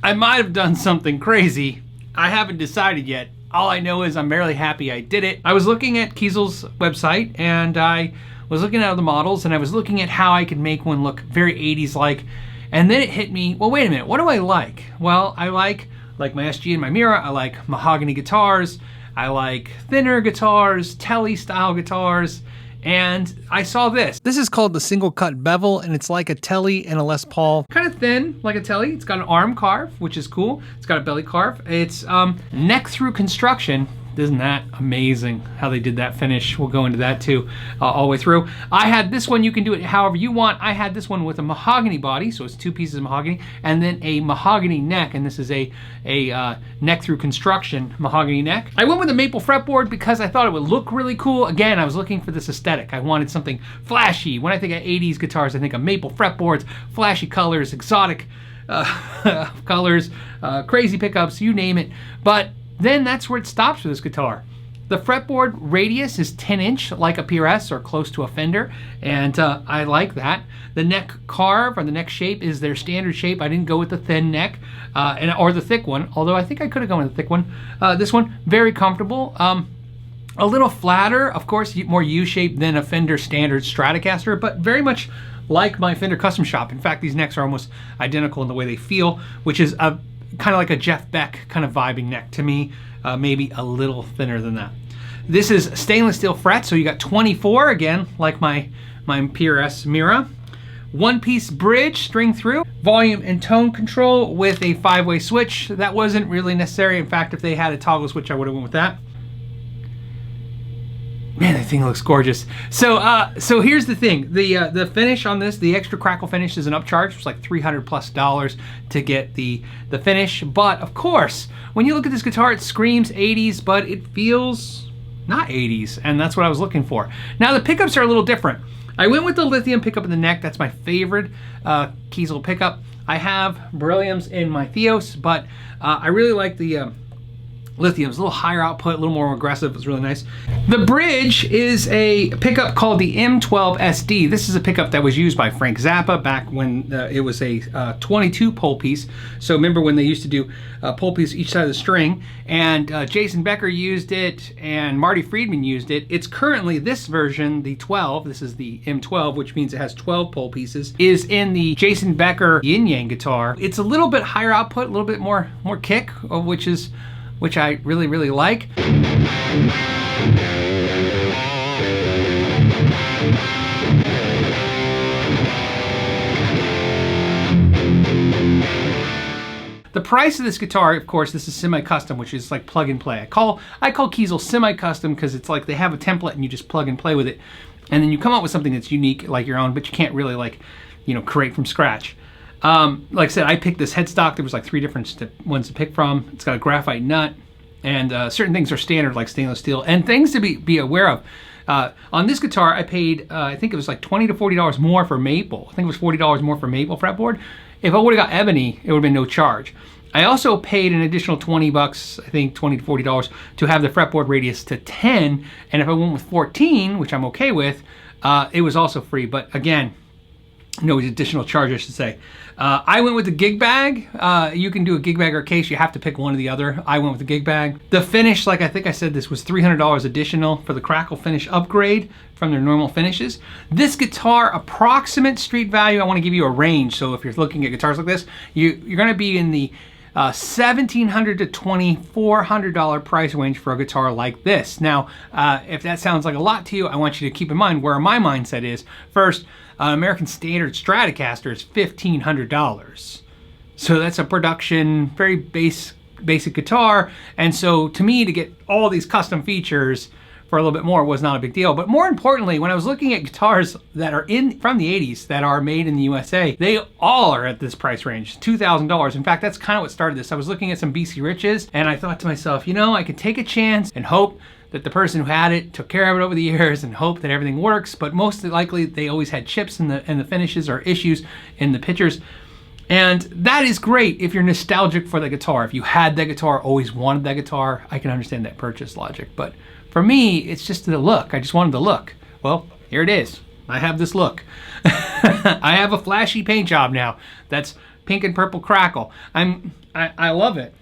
I might have done something crazy. I haven't decided yet. All I know is I'm barely happy I did it. I was looking at Kiesel's website and I was looking at the models and I was looking at how I could make one look very 80s like. And then it hit me, well, wait a minute, what do I like? Well, I like my SG and my Mira. I like mahogany guitars. I like thinner guitars, telly style guitars. And I saw this. This is called the single cut bevel, and it's like a telly and a Les Paul. Kind of thin, like a telly. It's got an arm carve, which is cool. It's got a belly carve. It's neck through construction. Isn't that amazing how they did that finish? We'll go into that too, all the way through. I had this one, you can do it however you want. I had this one with a mahogany body, so it's 2 pieces of mahogany, and then a mahogany neck, and this is a neck through construction mahogany neck. I went with a maple fretboard because I thought it would look really cool. Again, I was looking for this aesthetic. I wanted something flashy. When I think of 80s guitars, I think of maple fretboards, flashy colors, exotic colors, crazy pickups, you name it. But then that's where it stops for this guitar. The fretboard radius is 10-inch, like a PRS or close to a Fender, and I like that. The neck carve or the neck shape is their standard shape. I didn't go with the thin neck or the thick one, although I think I could have gone with the thick one. This one, very comfortable. A little flatter, of course, more U-shaped than a Fender standard Stratocaster, but very much like my Fender Custom Shop. In fact, these necks are almost identical in the way they feel, which is a kind of like a Jeff Beck kind of vibing neck to me, maybe a little thinner than that. This is stainless steel fret, so you got 24, again, like my PRS Mira. 1-piece bridge, string through. Volume and tone control with a 5-way switch. That wasn't really necessary. In fact, if they had a toggle switch, I would have went with that. Man, that thing looks gorgeous. So here's the thing. The finish on this, the extra crackle finish is an upcharge. It's like $300+ to get the finish. But of course, when you look at this guitar, it screams 80s, but it feels not 80s, and that's what I was looking for. Now the pickups are a little different. I went with the lithium pickup in the neck. That's my favorite Kiesel pickup. I have berylliums in my Theos, but I really like the lithium. It's a little higher output, a little more aggressive. It's really nice. The bridge is a pickup called the M12 SD. This is a pickup that was used by Frank Zappa back when it was a 22 pole piece. So remember when they used to do a pole piece each side of the string, and Jason Becker used it and Marty Friedman used it. It's currently this version, the 12, this is the M12, which means it has 12 pole pieces, is in the Jason Becker Yin Yang guitar. It's a little bit higher output, a little bit more kick, which I really, really like. The price of this guitar, of course, this is semi-custom, which is like plug and play. I call Kiesel semi-custom because it's like they have a template and you just plug and play with it. And then you come up with something that's unique, like your own, but you can't really create from scratch. Like I said, I picked this headstock. There was like 3 different ones to pick from. It's got a graphite nut, and certain things are standard, like stainless steel, and things to be aware of. On this guitar, I paid, I think it was like $20 to $40 more for maple. I think it was $40 more for maple fretboard. If I would have got ebony, it would have been no charge. I also paid an additional $20, I think $20 to $40, to have the fretboard radius to 10, and if I went with 14, which I'm okay with, it was also free. But again, no additional charge, I should say. I went with the gig bag. You can do a gig bag or case. You have to pick one or the other. I went with the gig bag. The finish, like I think I said, this was $300 additional for the Crackle finish upgrade from their normal finishes. This guitar, approximate street value, I want to give you a range. So if you're looking at guitars like this, you're going to be in the $1,700 to $2,400 price range for a guitar like this. Now, if that sounds like a lot to you, I want you to keep in mind where my mindset is. First, American Standard Stratocaster is $1,500. So that's a production, very basic guitar. And so to me, to get all these custom features for a little bit more was not a big deal. But more importantly, when I was looking at guitars that are from the 80s that are made in the USA, they all are at this price range, $2,000. In fact, that's kind of what started this. I was looking at some BC Riches and I thought to myself, I could take a chance and hope that the person who had it took care of it over the years and hoped that everything works, but most likely they always had chips in the finishes or issues in the pictures. And that is great if you're nostalgic for the guitar. If you had that guitar, always wanted that guitar, I can understand that purchase logic. But for me, it's just the look. I just wanted the look. Well, here it is. I have this look. I have a flashy paint job now that's pink and purple Crackle. I love it.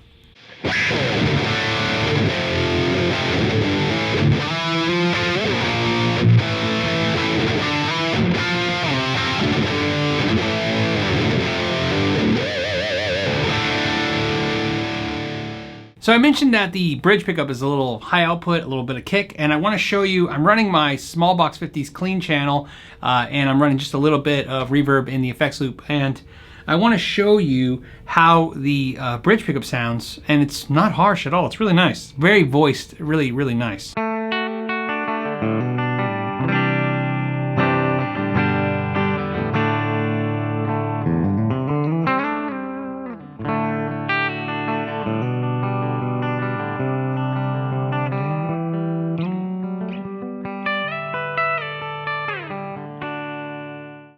So I mentioned that the bridge pickup is a little high output, a little bit of kick, and I want to show you, I'm running my Small Box 50s clean channel, and I'm running just a little bit of reverb in the effects loop, and I want to show you how the bridge pickup sounds, and it's not harsh at all. It's really nice. Very voiced, really, really nice.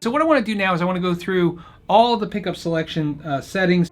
So what I want to do now is I want to go through all the pickup selection settings.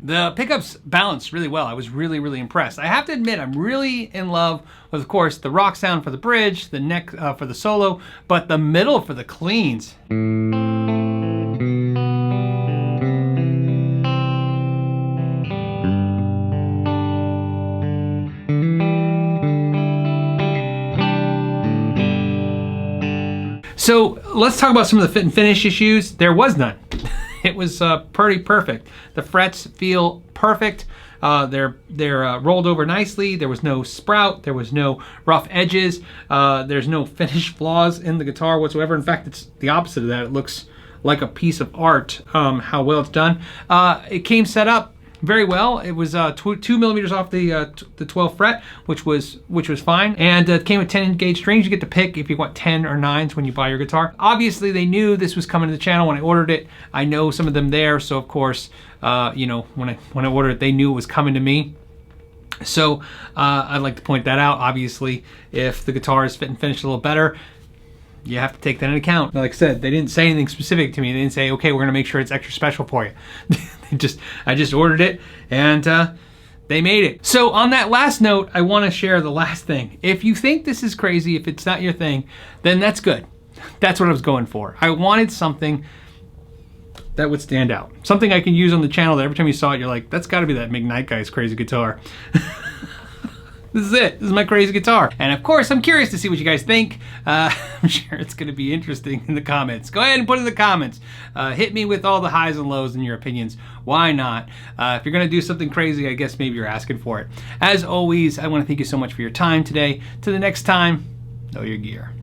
The pickups balanced really well. I was really, really impressed. I have to admit, I'm really in love with, of course, the rock sound for the bridge, the neck for the solo, but the middle for the cleans. So let's talk about some of the fit and finish issues. There was none. It was pretty perfect. The frets feel perfect. They're rolled over nicely. There was no sprout. There was no rough edges. There's no finish flaws in the guitar whatsoever. In fact, it's the opposite of that. It looks like a piece of art, how well it's done. It came set up very well. It was 2 millimeters off the 12th fret, which was fine, and it came with 10 gauge strings. You get to pick if you want 10 or 9s when you buy your guitar. Obviously, they knew this was coming to the channel when I ordered it. I know some of them there, so of course, you know, when I ordered it, they knew it was coming to me. So I'd like to point that out. Obviously, if the guitar is fit and finished a little better, you have to take that into account. Like I said, they didn't say anything specific to me. They didn't say, okay, we're gonna make sure it's extra special for you. I just ordered it, and they made it. So on that last note, I wanna share the last thing. If you think this is crazy, if it's not your thing, then that's good. That's what I was going for. I wanted something that would stand out. Something I can use on the channel that every time you saw it, you're like, that's gotta be that McKnight guy's crazy guitar. This is it. This is my crazy guitar. And of course, I'm curious to see what you guys think. I'm sure it's going to be interesting in the comments. Go ahead and put it in the comments. Hit me with all the highs and lows in your opinions. Why not? If you're going to do something crazy, I guess maybe you're asking for it. As always, I want to thank you so much for your time today. Till the next time, know your gear.